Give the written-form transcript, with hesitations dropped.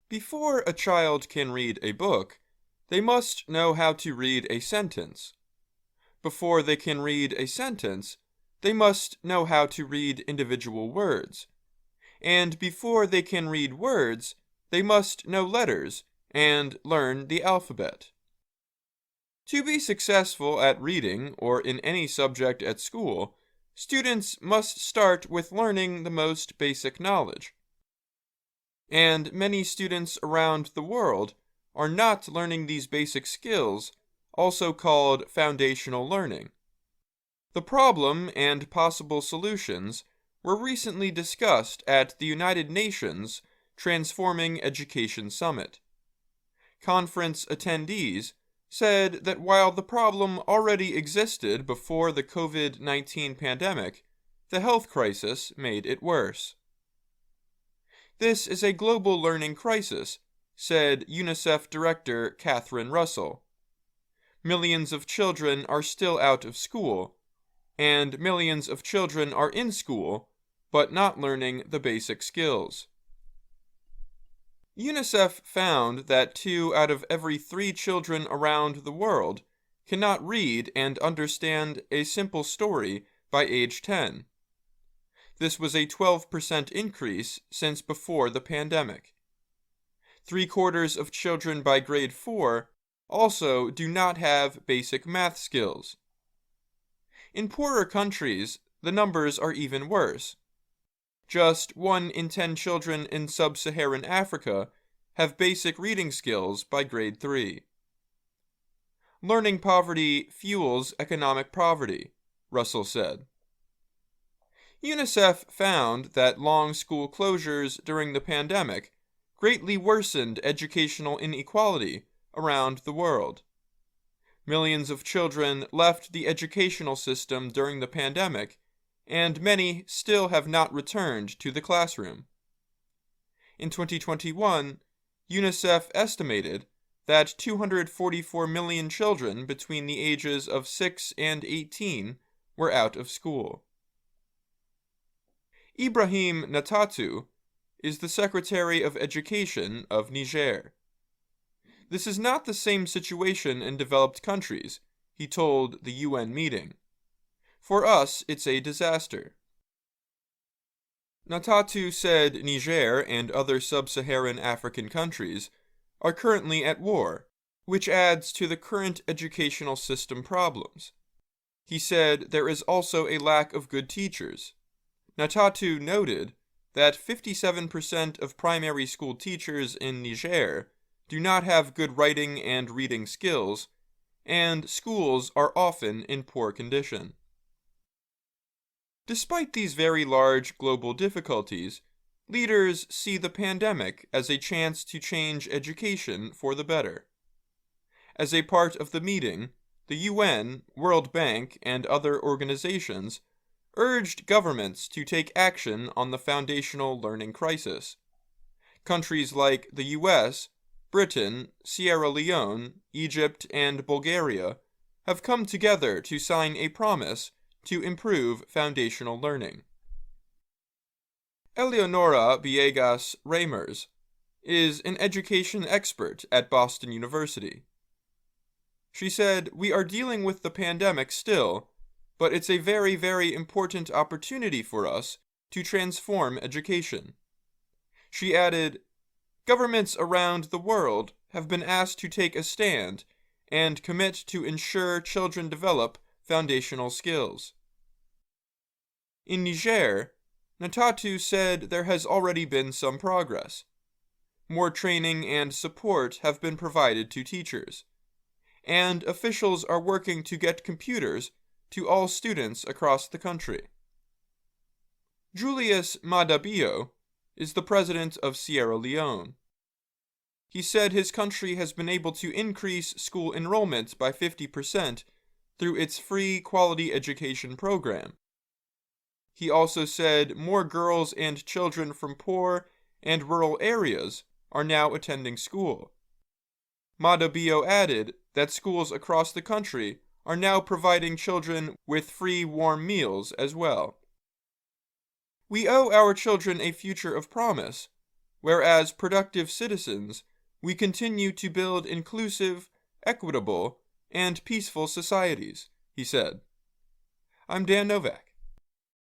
Before a child can read a book, they must know how to read a sentence. Before they can read a sentence, they must know how to read individual words. And before they can read words, they must know letters and learn the alphabet. To be successful at reading or in any subject at school, students must start with learning the most basic knowledge. And many students around the world are not learning these basic skills, also called foundational learning. The problem and possible solutions were recently discussed at the United Nations Transforming Education Summit. Conference attendees said that while the problem already existed before the COVID-19 pandemic, the health crisis made it worse. This is a global learning crisis, said UNICEF Director Catherine Russell. Millions of children are still out of school, and millions of children are in school, but not learning the basic skills. UNICEF found that 2 out of every 3 children around the world cannot read and understand a simple story by age 10. This was a 12% increase since before the pandemic. 3/4 of children by grade 4 also do not have basic math skills. In poorer countries, the numbers are even worse. Just 1 in 10 children in sub-Saharan Africa have basic reading skills by grade 3. Learning poverty fuels economic poverty, Russell said. UNICEF found that long school closures during the pandemic greatly worsened educational inequality around the world. Millions of children left the educational system during the pandemic, and many still have not returned to the classroom. In 2021, UNICEF estimated that 244 million children between the ages of 6 and 18 were out of school. Ibrahim Natatu is the Secretary of Education of Niger. This is not the same situation in developed countries, he told the UN meeting. For us, it's a disaster. Natatu said Niger and other sub-Saharan African countries are currently at war, which adds to the current educational system problems. He said there is also a lack of good teachers. Natatu noted that 57% of primary school teachers in Niger do not have good writing and reading skills, and schools are often in poor condition. Despite these very large global difficulties, leaders see the pandemic as a chance to change education for the better. As a part of the meeting, the UN, World Bank, and other organizations urged governments to take action on the foundational learning crisis. Countries like the US, Britain, Sierra Leone, Egypt, and Bulgaria have come together to sign a promise to improve foundational learning. Eleonora Villegas Reimers is an education expert at Boston University. She said, "We are dealing with the pandemic still, but it's a very, very important opportunity for us to transform education." She added, "Governments around the world have been asked to take a stand and commit to ensure children develop foundational skills." In Niger, Natatu said there has already been some progress. More training and support have been provided to teachers, and officials are working to get computers to all students across the country. Julius Madabio is the president of Sierra Leone. He said his country has been able to increase school enrollment by 50% through its free quality education program. He also said more girls and children from poor and rural areas are now attending school. Madabio added that schools across the country are now providing children with free warm meals as well. "We owe our children a future of promise, where as productive citizens, we continue to build inclusive, equitable, and peaceful societies, he said. I'm Dan Novak.